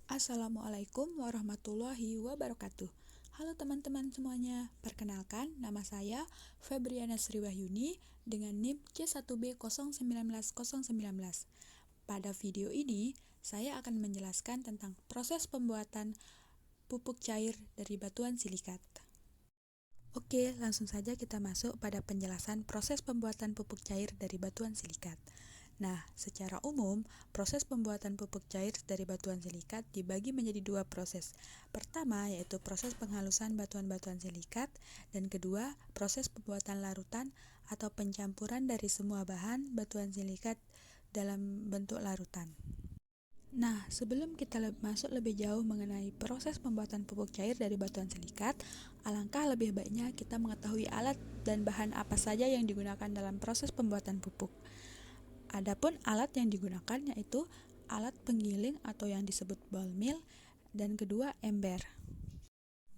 Assalamualaikum warahmatullahi wabarakatuh. Halo teman-teman semuanya, perkenalkan nama saya Febriana Sriwahyuni dengan NIM C1B019 019. Pada video ini, saya akan menjelaskan tentang proses pembuatan pupuk cair dari batuan silikat. Oke, langsung saja kita masuk pada penjelasan proses pembuatan pupuk cair dari batuan silikat. Nah, secara umum, proses pembuatan pupuk cair dari batuan silikat dibagi menjadi dua proses. Pertama, yaitu proses penghalusan batuan-batuan silikat, dan kedua, proses pembuatan larutan atau pencampuran dari semua bahan batuan silikat dalam bentuk larutan. Nah, sebelum kita masuk lebih jauh mengenai proses pembuatan pupuk cair dari batuan silikat, alangkah lebih baiknya kita mengetahui alat dan bahan apa saja yang digunakan dalam proses pembuatan pupuk. Adapun alat yang digunakan yaitu alat penggiling atau yang disebut ball mill, dan kedua ember.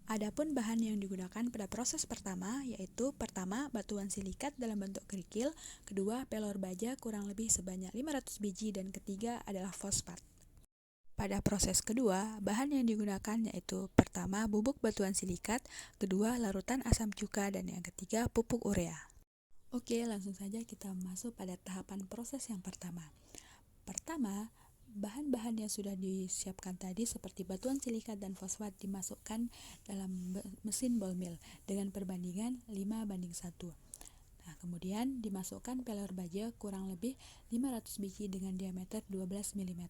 Adapun bahan yang digunakan pada proses pertama yaitu pertama batuan silikat dalam bentuk kerikil, kedua pelor baja kurang lebih sebanyak 500 biji, dan ketiga adalah fosfat. Pada proses kedua, bahan yang digunakan yaitu pertama bubuk batuan silikat, kedua larutan asam cuka, dan yang ketiga pupuk urea. Oke, langsung saja kita masuk pada tahapan proses yang pertama. Pertama, bahan-bahan yang sudah disiapkan tadi seperti batuan silikat dan fosfat dimasukkan dalam mesin ball mill dengan perbandingan 5:1. Nah, kemudian dimasukkan pelor baja kurang lebih 500 biji dengan diameter 12 mm.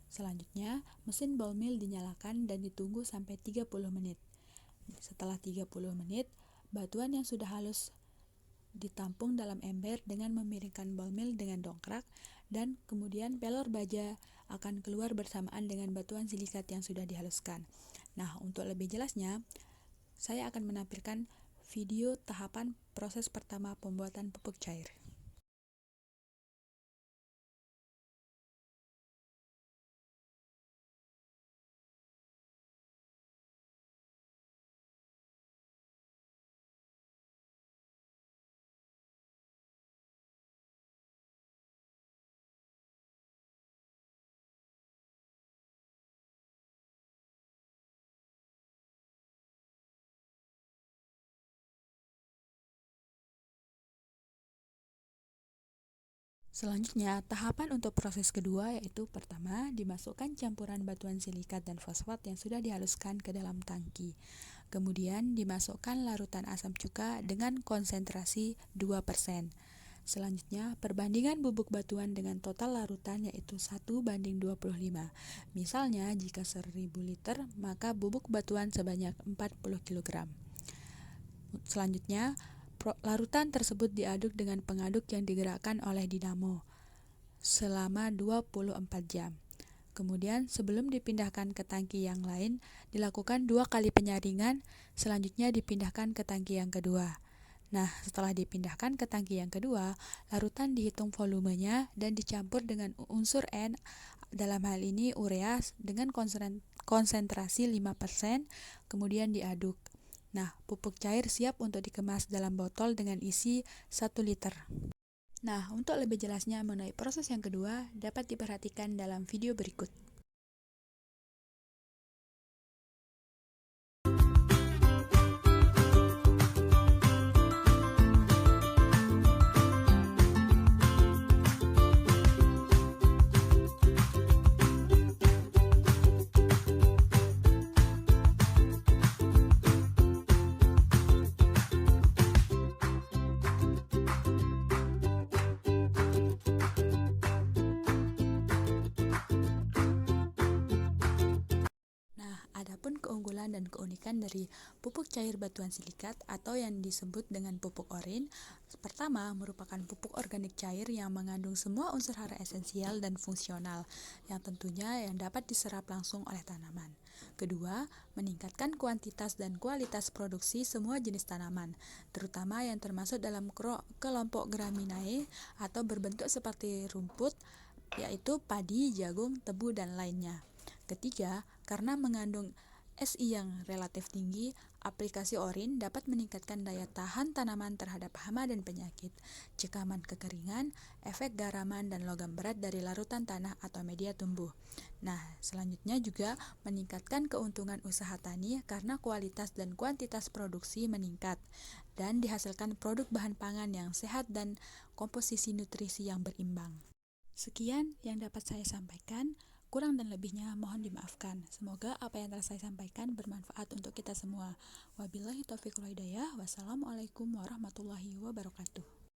Selanjutnya, mesin ball mill dinyalakan dan ditunggu sampai 30 menit. Setelah 30 menit, batuan yang sudah halus ditampung dalam ember dengan memiringkan ball mill dengan dongkrak, dan kemudian pelor baja akan keluar bersamaan dengan batuan silikat yang sudah dihaluskan. Nah, untuk lebih jelasnya, saya akan menampilkan video tahapan proses pertama pembuatan pupuk cair. Selanjutnya, tahapan untuk proses kedua yaitu pertama, dimasukkan campuran batuan silikat dan fosfat yang sudah dihaluskan ke dalam tangki. Kemudian dimasukkan larutan asam cuka dengan konsentrasi 2%. Selanjutnya, perbandingan bubuk batuan dengan total larutan yaitu 1:25. Misalnya, jika 1000 liter, maka bubuk batuan sebanyak 40 kg. Selanjutnya, larutan tersebut diaduk dengan pengaduk yang digerakkan oleh dinamo selama 24 jam. Kemudian sebelum dipindahkan ke tangki yang lain, dilakukan 2 kali penyaringan, selanjutnya dipindahkan ke tangki yang kedua. Nah, setelah dipindahkan ke tangki yang kedua, larutan dihitung volumenya dan dicampur dengan unsur N, dalam hal ini urea, dengan konsentrasi 5%, kemudian diaduk. Nah, pupuk cair siap untuk dikemas dalam botol dengan isi 1 liter. Nah, untuk lebih jelasnya mengenai proses yang kedua, dapat diperhatikan dalam video berikut. Adapun keunggulan dan keunikan dari pupuk cair batuan silikat atau yang disebut dengan pupuk orin, pertama merupakan pupuk organik cair yang mengandung semua unsur hara esensial dan fungsional yang tentunya yang dapat diserap langsung oleh tanaman. Kedua, meningkatkan kuantitas dan kualitas produksi semua jenis tanaman, terutama yang termasuk dalam kelompok Graminae atau berbentuk seperti rumput, yaitu padi, jagung, tebu, dan lainnya. Ketiga, karena mengandung SI yang relatif tinggi Aplikasi Orin dapat meningkatkan daya tahan tanaman terhadap hama dan penyakit, cegah kekeringan, efek garaman dan logam berat dari larutan tanah atau media tumbuh. Nah, selanjutnya juga meningkatkan keuntungan usaha tani karena kualitas dan kuantitas produksi meningkat dan dihasilkan produk bahan pangan yang sehat dan komposisi nutrisi yang berimbang. Sekian yang dapat saya sampaikan. Kurang dan lebihnya mohon dimaafkan. Semoga apa yang telah saya sampaikan bermanfaat untuk kita semua. Wabillahi taufiq wal hidayah. Wassalamualaikum warahmatullahi wabarakatuh.